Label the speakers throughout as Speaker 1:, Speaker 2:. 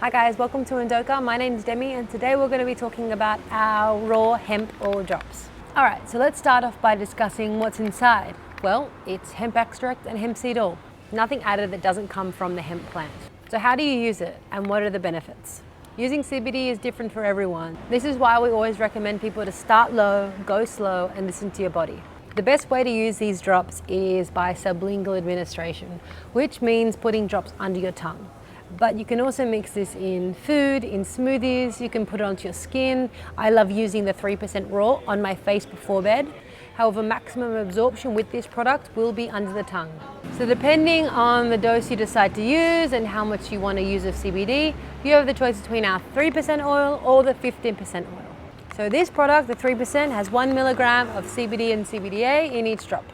Speaker 1: Hi guys, welcome to Endoca. My name is Demi and today we're going to be talking about our raw hemp oil drops. Alright, so let's start off by discussing what's inside. Well, it's hemp extract and hemp seed oil. Nothing added that doesn't come from the hemp plant. So how do you use it and what are the benefits? Using CBD is different for everyone. This is why we always recommend people to start low, go slow and listen to your body. The best way to use these drops is by sublingual administration, which means putting drops under your tongue. But you can also mix this in food, in smoothies, you can put it onto your skin. I love using the 3% raw on my face before bed. However, maximum absorption with this product will be under the tongue. So depending on the dose you decide to use and how much you want to use of CBD, you have the choice between our 3% oil or the 15% oil. So this product, the 3%, has 1 milligram of CBD and CBDA in each drop.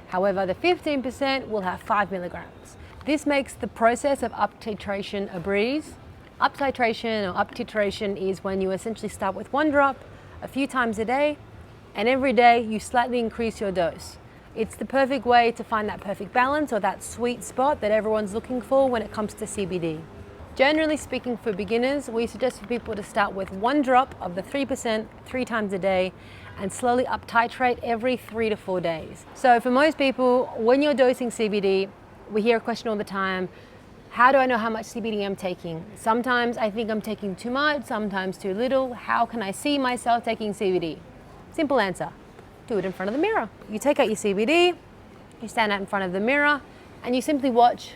Speaker 1: However, the 15% will have 5 milligrams. This makes the process of up-titration a breeze. Up-titration or up-titration is when you essentially start with 1 drop a few times a day, and every day you slightly increase your dose. It's the perfect way to find that perfect balance or that sweet spot that everyone's looking for when it comes to CBD. Generally speaking, for beginners, we suggest for people to start with 1 drop of the 3% 3 times a day and slowly up-titrate every 3 to 4 days. So for most people, when you're dosing CBD, we hear a question all the time, how do I know how much CBD I'm taking? Sometimes I think I'm taking too much, sometimes too little. How can I see myself taking CBD? Simple answer, do it in front of the mirror. You take out your CBD, you stand out in front of the mirror, and you simply watch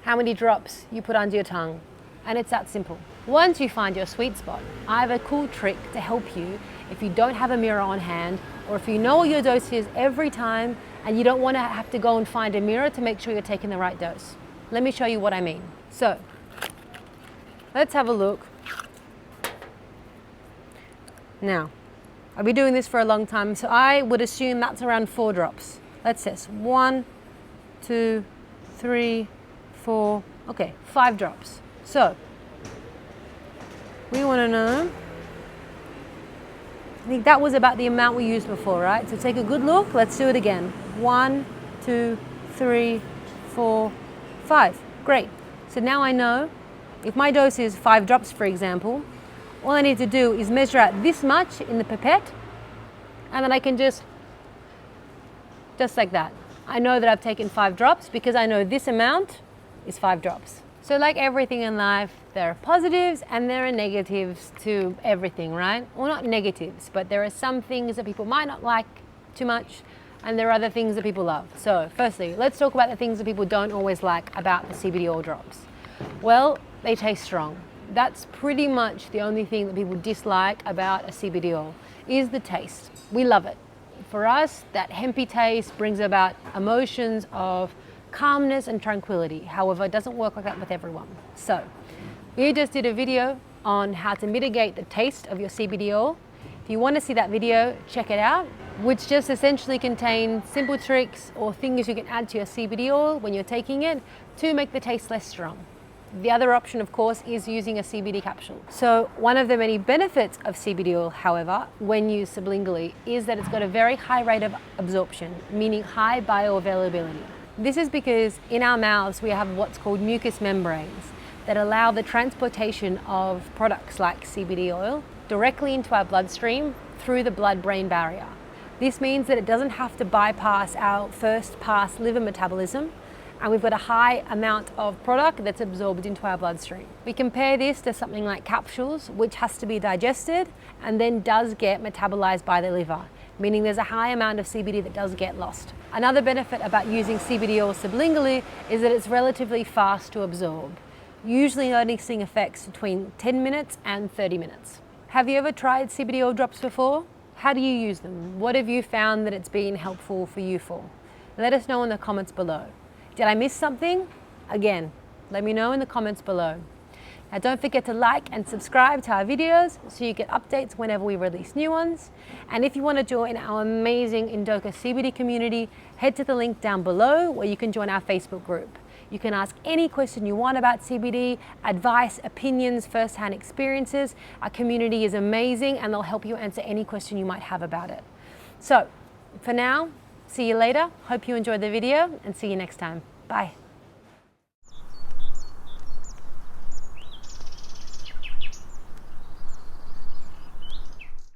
Speaker 1: how many drops you put under your tongue. And it's that simple. Once you find your sweet spot, I have a cool trick to help you if you don't have a mirror on hand, or if you know what your dose is every time and you don't want to have to go and find a mirror to make sure you're taking the right dose. Let me show you what I mean. So, let's have a look. Now, I've been doing this for a long time, so I would assume that's around 4 drops. Let's test. 1, 2, 3, 4, okay, 5 drops. So, we want to know, I think that was about the amount we used before, right? So take a good look, let's do it again. 1, 2, 3, 4, 5. Great. So now I know if my dose is 5 drops, for example, all I need to do is measure out this much in the pipette, and then I can just like that. I know that I've taken 5 drops because I know this amount is 5 drops. So like everything in life, there are positives and there are negatives to everything, right? Well, not negatives, but there are some things that people might not like too much, and there are other things that people love. So firstly, let's talk about the things that people don't always like about the CBD oil drops. Well, they taste strong. That's pretty much the only thing that people dislike about a CBD oil, is the taste. We love it. For us, that hempy taste brings about emotions of calmness and tranquility. However, it doesn't work like that with everyone. So, we just did a video on how to mitigate the taste of your CBD oil. If you want to see that video, check it out, which just essentially contains simple tricks or things you can add to your CBD oil when you're taking it to make the taste less strong. The other option, of course, is using a CBD capsule. So one of the many benefits of CBD oil, however, when used sublingually, is that it's got a very high rate of absorption, meaning high bioavailability. This is because in our mouths we have what's called mucous membranes that allow the transportation of products like CBD oil directly into our bloodstream through the blood-brain barrier. This means that it doesn't have to bypass our first pass liver metabolism, and we've got a high amount of product that's absorbed into our bloodstream. We compare this to something like capsules, which has to be digested and then does get metabolized by the liver, meaning there's a high amount of CBD that does get lost. Another benefit about using CBD oil sublingually is that it's relatively fast to absorb, usually noticing effects between 10 minutes and 30 minutes. Have you ever tried CBD oil drops before? How do you use them? What have you found that it's been helpful for you for? Let us know in the comments below. Did I miss something? Again, let me know in the comments below. Now don't forget to like and subscribe to our videos so you get updates whenever we release new ones. And if you want to join our amazing Endoca CBD community, head to the link down below where you can join our Facebook group. You can ask any question you want about CBD, advice, opinions, first-hand experiences. Our community is amazing and they'll help you answer any question you might have about it. So for now, see you later. Hope you enjoyed the video and see you next time. Bye.